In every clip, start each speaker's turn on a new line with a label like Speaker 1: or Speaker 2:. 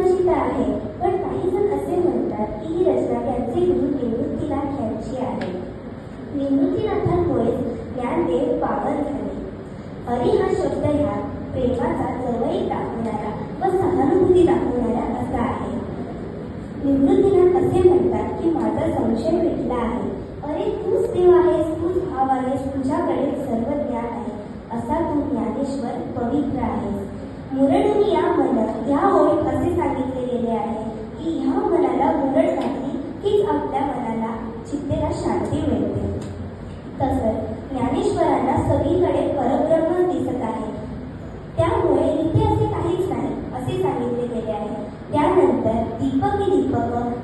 Speaker 1: गुणाची तर आहे, पण काही जण असे म्हणतात की ही रचना त्यांचे गुरु निवृत्तीनाथ यांची आहे. निवृत्तीनाथांमुळे ज्ञानदेव पावन झाले. हरी हा शब्द ह्या प्रेमाचा जवळीक दाखवणारा व सहानुभूती दाखवणारा असा आहे. निवृत्तीनाथ असे म्हणतात की माझा संशय मिटला आहे. अरे तूच देव आहेस, तूच भाव आहेस, तुझ्याकडे सर्व ज्ञान आहे, असा तू ज्ञानेश्वर पवित्र आहेस. मुरडून या मन ह्या ओळीत असे सांगितले गेले आहे की ह्या मनाला मुरड घातली हीच आपल्या मनाला चित्तेला शांती मिळते. तसंच ज्ञानेश्वरांना सगळीकडे परब्रह्म दिसत आहे, त्यामुळे इथे असे काहीच नाही असे सांगितले गेले आहे. त्यानंतर दीपक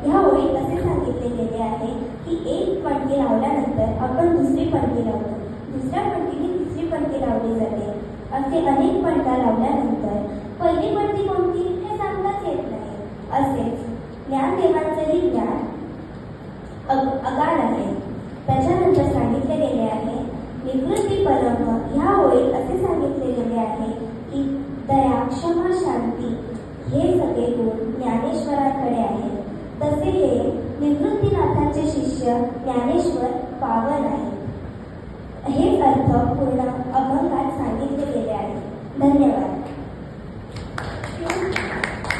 Speaker 1: ह्या ओळीत असे सांगितले गेले आहे की एक पणती लावल्यानंतर आपण दुसरी पणती लावतो, दुसऱ्या पणतीने तिसरी पणती लावली जाते. असे अनेक पणत्या लावल्यानंतर पहिली पणती कोणती हे सांगताच येत नाही. असेच ज्ञानदेवांचेही ज्ञान अगाध आहे. त्याच्यानंतर सांगितले गेले आहे निवृत्ती परम ह्या ओळीत असे सांगितले गेले आहे की दया, क्षमा, शांती हे सगळे गुण ज्ञानेश्वरांकडे आहेत. तसे हे निवृत्तीनाथांचे शिष्य ज्ञानेश्वर पावन आहे. हे अर्थ पूर्ण अभंगात सांगितले गेले आहे. धन्यवाद.